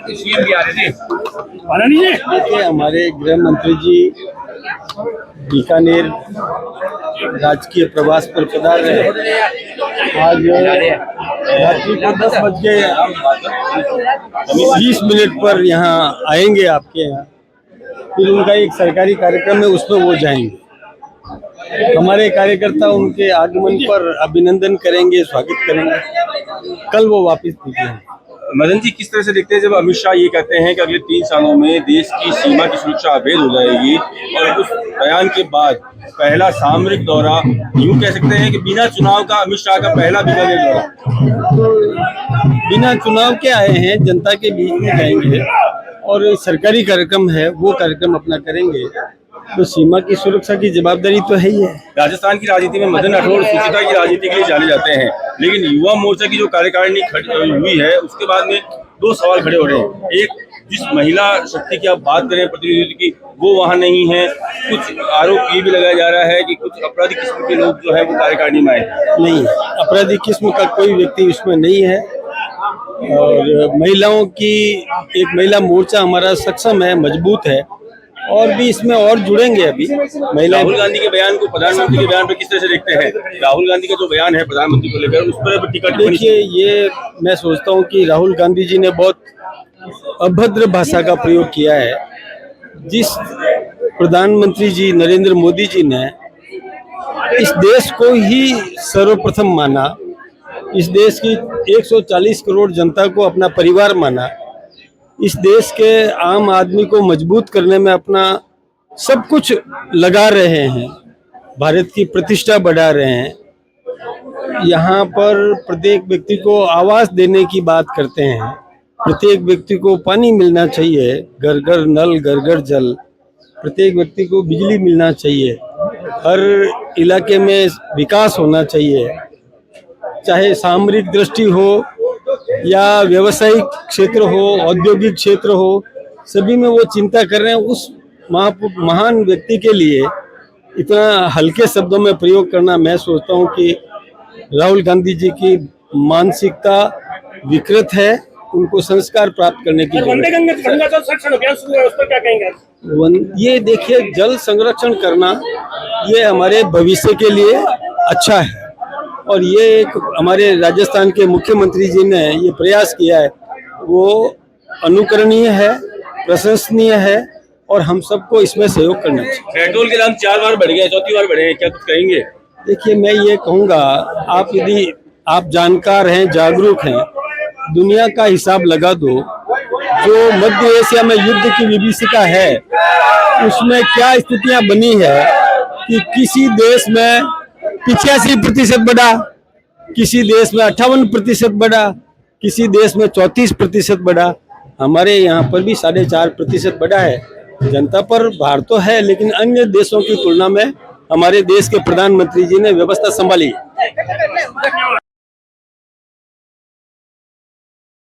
CM भी आ रहे थे। देखिए, हमारे गृह मंत्री जी बीकानेर राजकीय प्रवास पर पधार रहे हैं। आज रात्रि को 10:20 पर यहाँ आएंगे आपके यहाँ, फिर उनका एक सरकारी कार्यक्रम है, उसमें वो जाएंगे। हमारे कार्यकर्ता उनके आगमन पर अभिनंदन करेंगे, स्वागत करेंगे। कल वो वापस निकलेंगे। मदन जी, किस तरह से देखते हैं जब अमित शाह ये कहते हैं कि अगले 3 सालों में देश की सीमा की सुरक्षा अवैध हो जाएगी, और उस बयान के बाद पहला सामरिक दौरा, यूं कह सकते हैं कि बिना चुनाव का अमित शाह का पहला बीकानेर दौरा। तो बिना चुनाव के आए हैं, जनता के बीच में जाएंगे और सरकारी कार्यक्रम है, वो कार्यक्रम अपना करेंगे। तो सीमा की सुरक्षा की जवाबदारी तो है ही है। राजस्थान की राजनीति में मदन राठौड़ सुचिता की राजनीति के लिए जाने जाते हैं, लेकिन युवा मोर्चा की जो कार्यकारिणी हुई है उसके बाद में 2 सवाल खड़े हो रहे हैं। एक, जिस महिला शक्ति की आप बात करें प्रतिनिधित्व की, वो वहाँ नहीं है। कुछ आरोप ये भी लगाया जा रहा है कि कुछ अपराधी किस्म के लोग जो है वो कार्यकारिणी में आए। नहीं, अपराधी किस्म का कोई व्यक्ति उसमें नहीं है। और महिलाओं की एक महिला मोर्चा हमारा सक्षम है, मजबूत है, और भी इसमें और जुड़ेंगे। अभी महिला राहुल गांधी के बयान को, प्रधानमंत्री के बयान पर किस तरह से देखते हैं? राहुल गांधी का जो बयान है प्रधानमंत्री को लेकर, उस पर टिकट देखिए, ये मैं सोचता हूँ कि राहुल गांधी जी ने बहुत अभद्र भाषा का प्रयोग किया है। जिस प्रधानमंत्री जी नरेंद्र मोदी जी ने इस देश को ही सर्वप्रथम माना, इस देश की 140 करोड़ जनता को अपना परिवार माना, इस देश के आम आदमी को मजबूत करने में अपना सब कुछ लगा रहे हैं, भारत की प्रतिष्ठा बढ़ा रहे हैं, यहाँ पर प्रत्येक व्यक्ति को आवास देने की बात करते हैं, प्रत्येक व्यक्ति को पानी मिलना चाहिए, घर घर नल, घर घर जल, प्रत्येक व्यक्ति को बिजली मिलना चाहिए, हर इलाके में विकास होना चाहिए, चाहे सामरिक दृष्टि हो या व्यवसायिक क्षेत्र हो, औद्योगिक क्षेत्र हो, सभी में वो चिंता कर रहे हैं। उस महान व्यक्ति के लिए इतना हल्के शब्दों में प्रयोग करना, मैं सोचता हूँ कि राहुल गांधी जी की मानसिकता विकृत है, उनको संस्कार प्राप्त करने की जरूरत है। ये देखिए, जल संरक्षण करना ये हमारे भविष्य के लिए अच्छा है, और ये एक हमारे राजस्थान के मुख्यमंत्री जी ने ये प्रयास किया है, वो अनुकरणीय है, प्रशंसनीय है, और हम सबको इसमें सहयोग करना चाहिए। पेट्रोल के दाम 4 बार बढ़ गए, 4थी बार बढ़े हैं, क्या कुछ कहेंगे? देखिए, मैं ये कहूँगा, आप यदि आप जानकार हैं, जागरूक हैं, दुनिया का हिसाब लगा दो। जो मध्य एशिया में युद्ध की विभीषिका है, उसमें क्या स्थितियां बनी है कि किसी देश में 85% बढ़ा, किसी देश में 58% बढ़ा, किसी देश में 34% बढ़ा, हमारे यहाँ पर भी 4.5% बढ़ा है। जनता पर भार तो है, लेकिन अन्य देशों की तुलना में हमारे देश के प्रधानमंत्री जी ने व्यवस्था संभाली।